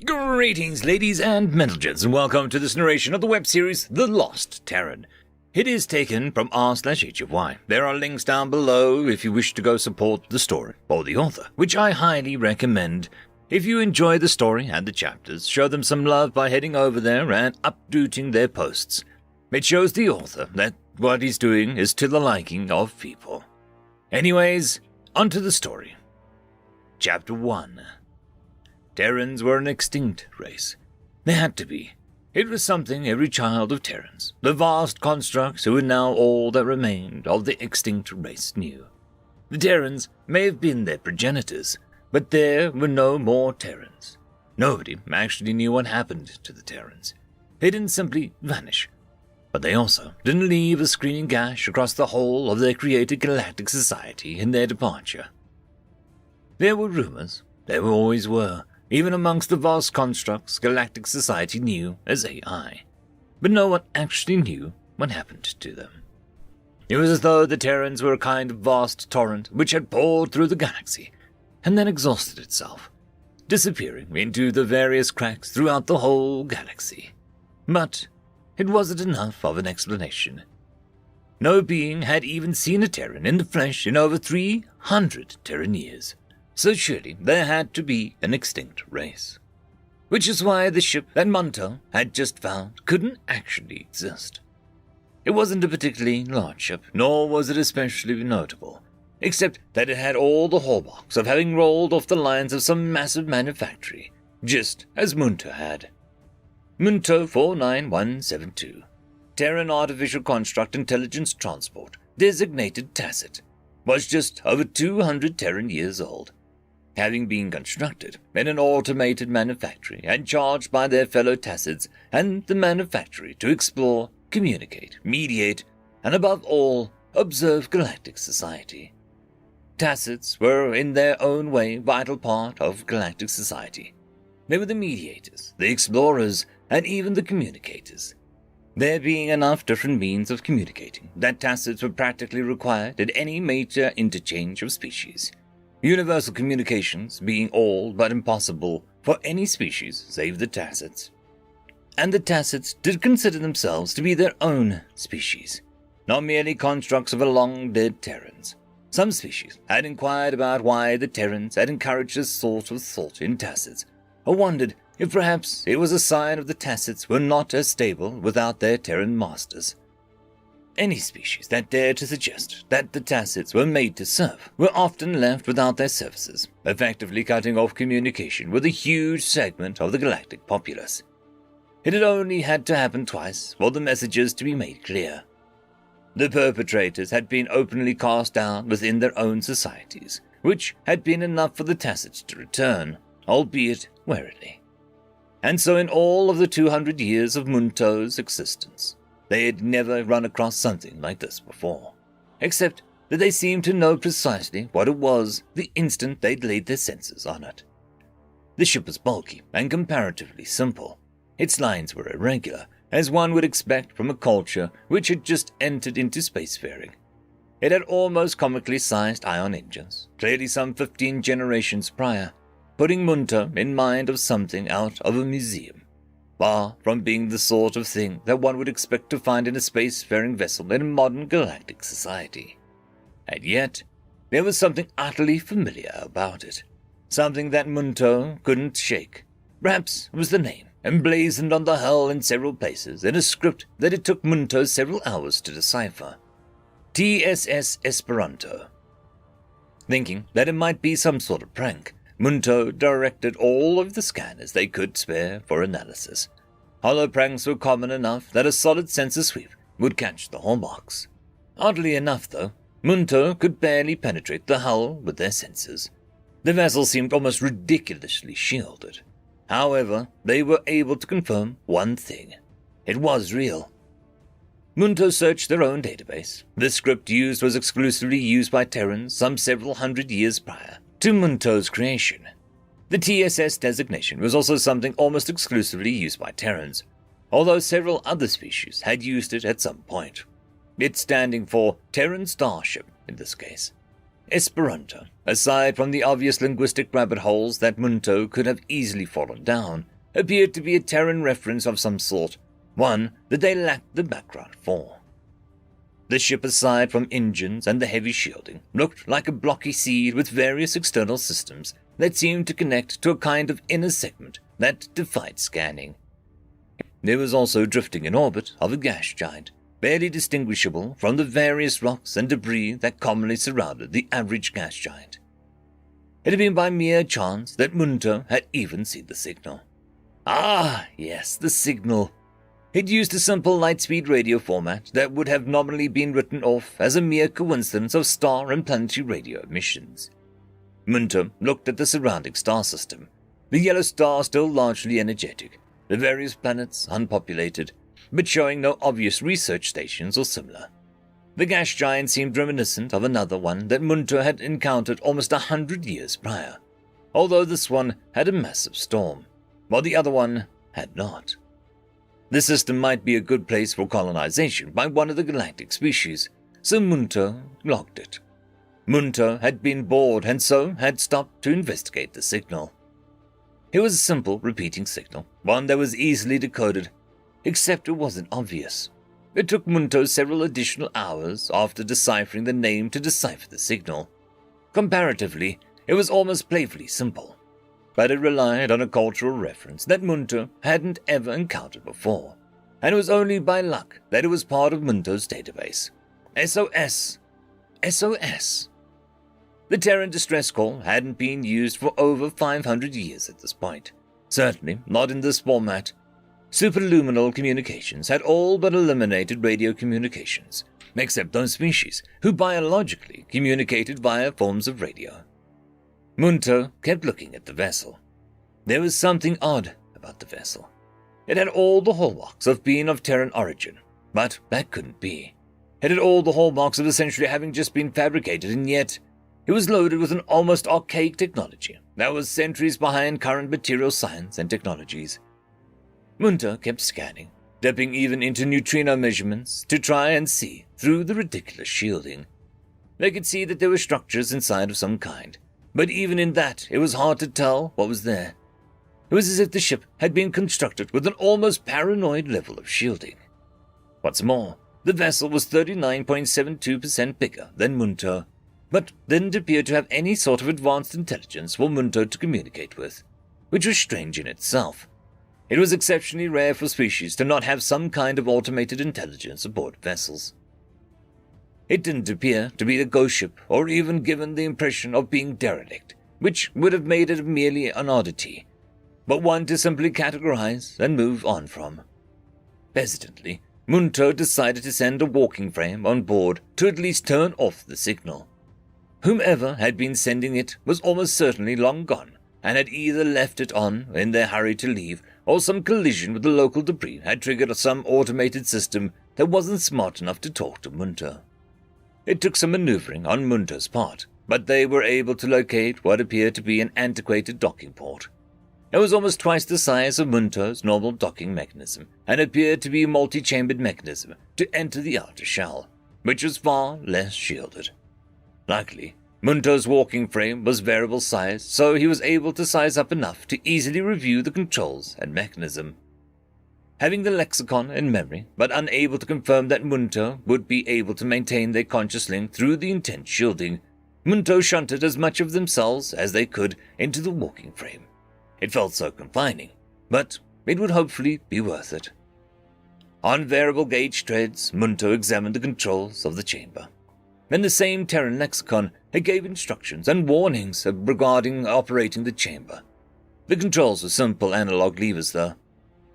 Greetings, ladies and gentlemen, and welcome to this narration of the web series The Lost Terran. It is taken from r/HFY. There are links down below if you wish to go support the story or the author, which I highly recommend. If you enjoy the story and the chapters, show them some love by heading over there and updating their posts. It shows the author that what he's doing is to the liking of people. Anyways, onto the story. Chapter 1. Terrans were an extinct race. They had to be. It was something every child of Terrans, the vast constructs who were now all that remained of the extinct race, knew. The Terrans may have been their progenitors, but there were no more Terrans. Nobody actually knew what happened to the Terrans. They didn't simply vanish, but they also didn't leave a screaming gash across the whole of their created galactic society in their departure. There were rumors, there always were, even amongst the vast constructs galactic society knew as AI, but no one actually knew what happened to them. It was as though the Terrans were a kind of vast torrent which had poured through the galaxy, and then exhausted itself, disappearing into the various cracks throughout the whole galaxy. But it wasn't enough of an explanation. No being had even seen a Terran in the flesh in over 300 Terran years. So surely there had to be an extinct race. Which is why the ship that Munto had just found couldn't actually exist. It wasn't a particularly large ship, nor was it especially notable, except that it had all the hallmarks of having rolled off the lines of some massive manufactory, just as Munto had. Munto 49172, Terran Artificial Construct Intelligence Transport, designated Tacit, was just over 200 Terran years old, having been constructed in an automated manufactory and charged by their fellow Tacids and the manufactory to explore, communicate, mediate, and above all, observe galactic society. Tacids were in their own way vital part of galactic society. They were the mediators, the explorers, and even the communicators. There being enough different means of communicating that Tacids were practically required at any major interchange of species. Universal communications being all but impossible for any species save the Tacids. And the Tacids did consider themselves to be their own species, not merely constructs of a long-dead Terrans. Some species had inquired about why the Terrans had encouraged this sort of thought in Tacids, or wondered if perhaps it was a sign of the Tacids were not as stable without their Terran masters. Any species that dared to suggest that the Tacids were made to serve were often left without their services, effectively cutting off communication with a huge segment of the galactic populace. It had only had to happen twice for the messages to be made clear. The perpetrators had been openly cast down within their own societies, which had been enough for the Tacids to return, albeit warily. And so in all of the 200 years of Munto's existence, they had never run across something like this before, except that they seemed to know precisely what it was the instant they'd laid their senses on it. The ship was bulky and comparatively simple. Its lines were irregular, as one would expect from a culture which had just entered into spacefaring. It had almost comically sized ion engines, clearly some 15 generations prior, putting Munto in mind of something out of a museum, far from being the sort of thing that one would expect to find in a spacefaring vessel in a modern galactic society. And yet, there was something utterly familiar about it, something that Munto couldn't shake. Perhaps it was the name, emblazoned on the hull in several places in a script that it took Munto several hours to decipher. TSS Esperanto. Thinking that it might be some sort of prank, Munto directed all of the scanners they could spare for analysis. Hollow pranks were common enough that a solid sensor sweep would catch the hallmarks. Oddly enough, though, Munto could barely penetrate the hull with their sensors. The vessel seemed almost ridiculously shielded. However, they were able to confirm one thing. It was real. Munto searched their own database. The script used was exclusively used by Terrans some several hundred years prior to Munto's creation. The TSS designation was also something almost exclusively used by Terrans, although several other species had used it at some point. It standing for Terran Starship in this case. Esperanto, aside from the obvious linguistic rabbit holes that Munto could have easily fallen down, appeared to be a Terran reference of some sort, one that they lacked the background for. The ship, aside from engines and the heavy shielding, looked like a blocky seed with various external systems that seemed to connect to a kind of inner segment that defied scanning. There was also drifting in orbit of a gas giant, barely distinguishable from the various rocks and debris that commonly surrounded the average gas giant. It had been by mere chance that Munter had even seen the signal. Ah, yes, the signal. It used a simple light-speed radio format that would have nominally been written off as a mere coincidence of star and planetary radio emissions. Munter looked at the surrounding star system, the yellow star still largely energetic, the various planets unpopulated, but showing no obvious research stations or similar. The gas giant seemed reminiscent of another one that Munter had encountered almost 100 years prior, although this one had a massive storm, while the other one had not. The system might be a good place for colonization by one of the galactic species, so Munter logged it. Munter had been bored and so had stopped to investigate the signal. It was a simple repeating signal, one that was easily decoded, except it wasn't obvious. It took Munter several additional hours after deciphering the name to decipher the signal. Comparatively, it was almost playfully simple, but it relied on a cultural reference that Munter hadn't ever encountered before, and it was only by luck that it was part of Munter's database. SOS. SOS. The Terran distress call hadn't been used for over 500 years at this point, certainly not in this format. Superluminal communications had all but eliminated radio communications, except those species who biologically communicated via forms of radio. Munter kept looking at the vessel. There was something odd about the vessel. It had all the hallmarks of being of Terran origin, but that couldn't be. It had all the hallmarks of essentially having just been fabricated, and yet it was loaded with an almost archaic technology that was centuries behind current material science and technologies. Munter kept scanning, dipping even into neutrino measurements to try and see through the ridiculous shielding. They could see that there were structures inside of some kind, but even in that it was hard to tell what was there. It was as if the ship had been constructed with an almost paranoid level of shielding. What's more, the vessel was 39.72% bigger than Munter, but didn't appear to have any sort of advanced intelligence for Munter to communicate with, which was strange in itself. It was exceptionally rare for species to not have some kind of automated intelligence aboard vessels. It didn't appear to be a ghost ship or even given the impression of being derelict, which would have made it merely an oddity, but one to simply categorize and move on from. Hesitantly, Munter decided to send a walking frame on board to at least turn off the signal. Whomever had been sending it was almost certainly long gone, and had either left it on in their hurry to leave, or some collision with the local debris had triggered some automated system that wasn't smart enough to talk to Munter. It took some maneuvering on Munter's part, but they were able to locate what appeared to be an antiquated docking port. It was almost twice the size of Munter's normal docking mechanism, and appeared to be a multi-chambered mechanism to enter the outer shell, which was far less shielded. Luckily, Munter's walking frame was variable size, so he was able to size up enough to easily review the controls and mechanism. Having the lexicon in memory, but unable to confirm that Munter would be able to maintain their conscious link through the intense shielding, Munter shunted as much of themselves as they could into the walking frame. It felt so confining, but it would hopefully be worth it. On variable gauge treads, Munter examined the controls of the chamber. In the same Terran lexicon, it gave instructions and warnings regarding operating the chamber. The controls were simple analog levers, though.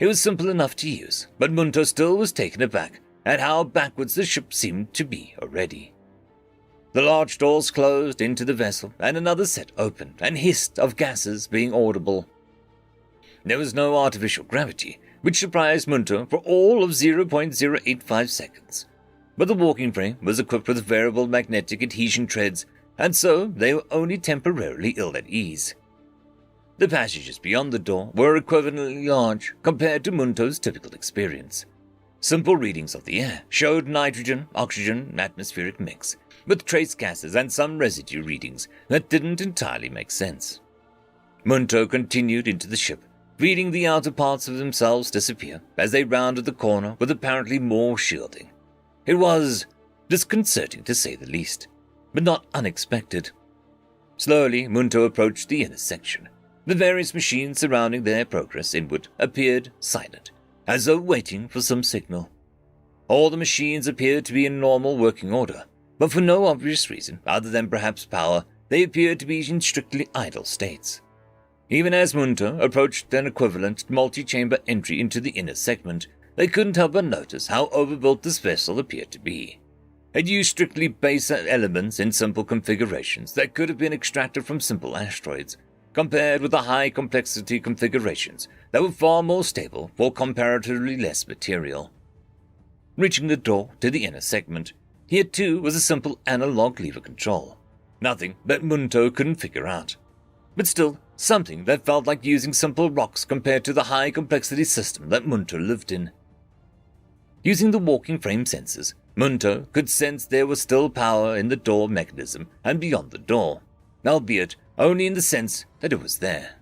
It was simple enough to use, but Munter still was taken aback at how backwards the ship seemed to be already. The large doors closed into the vessel, and another set opened, and hissed of gases being audible. There was no artificial gravity, which surprised Munter for all of 0.085 seconds. But the walking frame was equipped with variable magnetic adhesion treads, and so they were only temporarily ill at ease. The passages beyond the door were equivalently large compared to Munter's typical experience. Simple readings of the air showed nitrogen, oxygen, atmospheric mix, with trace gases and some residue readings that didn't entirely make sense. Munter continued into the ship, feeling the outer parts of themselves disappear as they rounded the corner with apparently more shielding. It was disconcerting to say the least, but not unexpected. Slowly, Munto approached the inner section. The various machines surrounding their progress inward appeared silent, as though waiting for some signal. All the machines appeared to be in normal working order, but for no obvious reason other than perhaps power, they appeared to be in strictly idle states. Even as Munto approached an equivalent multi-chamber entry into the inner segment, they couldn't help but notice how overbuilt this vessel appeared to be. It used strictly base elements in simple configurations that could have been extracted from simple asteroids, compared with the high-complexity configurations that were far more stable for comparatively less material. Reaching the door to the inner segment, here too was a simple analog lever control. Nothing that Munto couldn't figure out. But still, something that felt like using simple rocks compared to the high-complexity system that Munto lived in. Using the walking frame sensors, Munto could sense there was still power in the door mechanism and beyond the door, albeit only in the sense that it was there.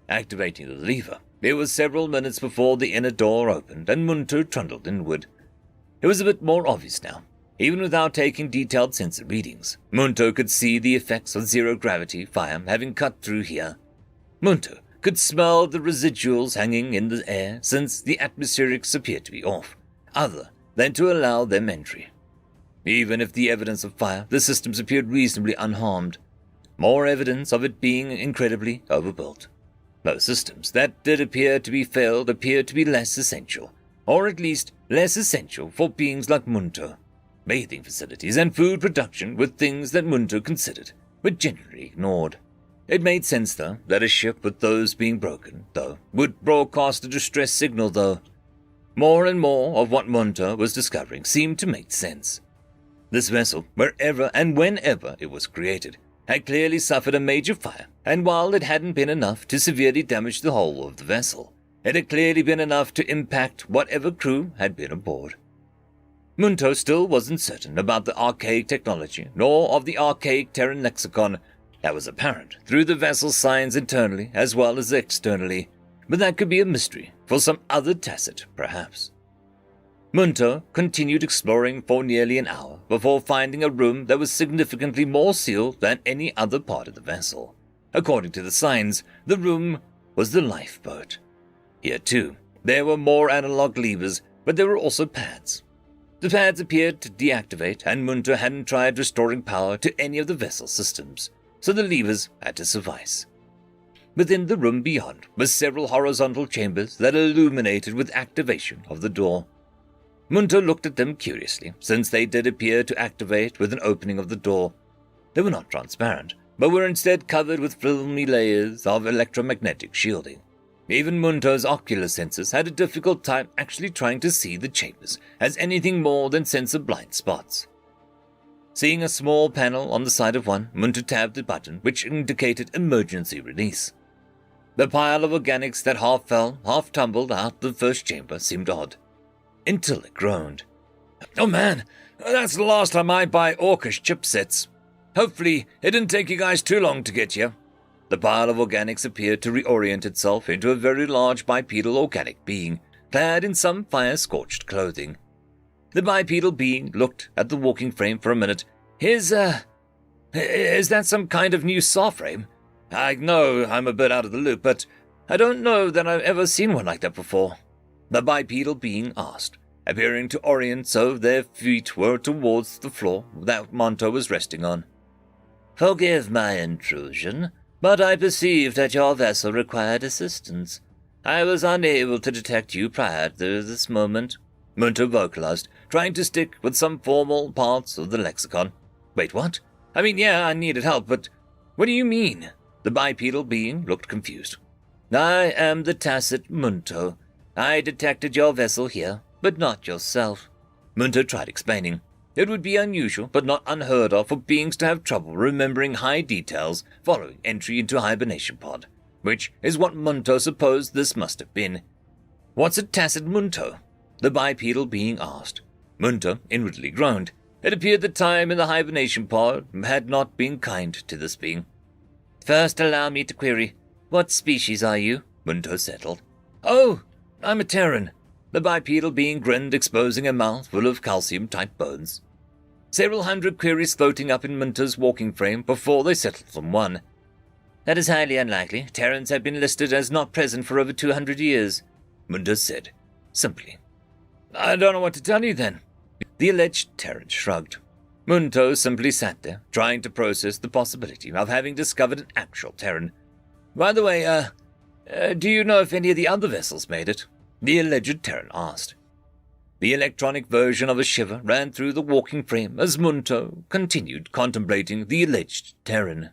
Activating the lever, it was several minutes before the inner door opened and Munto trundled inward. It was a bit more obvious now. Even without taking detailed sensor readings, Munto could see the effects of zero-gravity fire having cut through here. Munto could smell the residuals hanging in the air since the atmospherics appeared to be off, other than to allow them entry. Even if the evidence of fire, the systems appeared reasonably unharmed. More evidence of it being incredibly overbuilt. Those systems that did appear to be failed appeared to be less essential, or at least less essential for beings like Munto. Bathing facilities and food production were things that Munto considered, but generally ignored. It made sense, though, that a ship with those being broken, would broadcast a distress signal, though. More and more of what Munto was discovering seemed to make sense. This vessel, wherever and whenever it was created, had clearly suffered a major fire, and while it hadn't been enough to severely damage the hull of the vessel, it had clearly been enough to impact whatever crew had been aboard. Munto still wasn't certain about the archaic technology, nor of the archaic Terran lexicon that was apparent through the vessel's signs internally as well as externally, but that could be a mystery for some other tacit, perhaps. Munto continued exploring for nearly an hour before finding a room that was significantly more sealed than any other part of the vessel. According to the signs, the room was the lifeboat. Here, too, there were more analog levers, but there were also pads. The pads appeared to deactivate, and Munto hadn't tried restoring power to any of the vessel systems, so the levers had to suffice. Within the room beyond were several horizontal chambers that illuminated with activation of the door. Munto looked at them curiously, since they did appear to activate with an opening of the door. They were not transparent, but were instead covered with filmy layers of electromagnetic shielding. Even Munto's ocular sensors had a difficult time actually trying to see the chambers as anything more than sensor blind spots. Seeing a small panel on the side of one, Munto tabbed the button which indicated emergency release. The pile of organics that half fell, half tumbled out the first chamber seemed odd, until it groaned. "Oh man, that's the last time I buy Orcish chipsets. Hopefully it didn't take you guys too long to get here." The pile of organics appeared to reorient itself into a very large bipedal organic being, clad in some fire-scorched clothing. The bipedal being looked at the walking frame for a minute. Is that some kind of new saw frame? I know I'm a bit out of the loop, but I don't know that I've ever seen one like that before. The bipedal being asked, appearing to orient so their feet were towards the floor that Munto was resting on. "Forgive my intrusion, but I perceived that your vessel required assistance. I was unable to detect you prior to this moment," Munto vocalized, trying to stick with some formal parts of the lexicon. "Wait, what? I mean, yeah, I needed help, but what do you mean?" The bipedal being looked confused. "I am the tacit Munto. I detected your vessel here, but not yourself." Munto tried explaining. It would be unusual, but not unheard of, for beings to have trouble remembering high details following entry into a hibernation pod, which is what Munto supposed this must have been. "What's a tacit Munto?" the bipedal being asked. Munto inwardly groaned. It appeared the time in the hibernation pod had not been kind to this being. "First allow me to query, what species are you?" Munto settled. "Oh, I'm a Terran." The bipedal being grinned, exposing a mouth full of calcium-type bones. Several hundred queries floating up in Munto's walking frame before they settled on one. "That is highly unlikely. Terrans have been listed as not present for over 200 years, Munto said, simply. "I don't know what to tell you then." The alleged Terran shrugged. Munto simply sat there, trying to process the possibility of having discovered an actual Terran. "By the way, do you know if any of the other vessels made it?" the alleged Terran asked. The electronic version of a shiver ran through the walking frame as Munto continued contemplating the alleged Terran.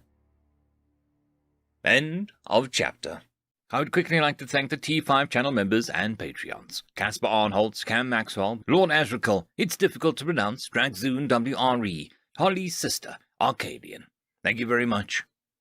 End of chapter. I would quickly like to thank the T5 channel members and Patreons. Casper Arnholtz, Cam Maxwell, Lord Azrekahl, It's Difficult to Pronounce, Dragzoon W.R.E, Holly's Sister, Arcadian. Thank you very much.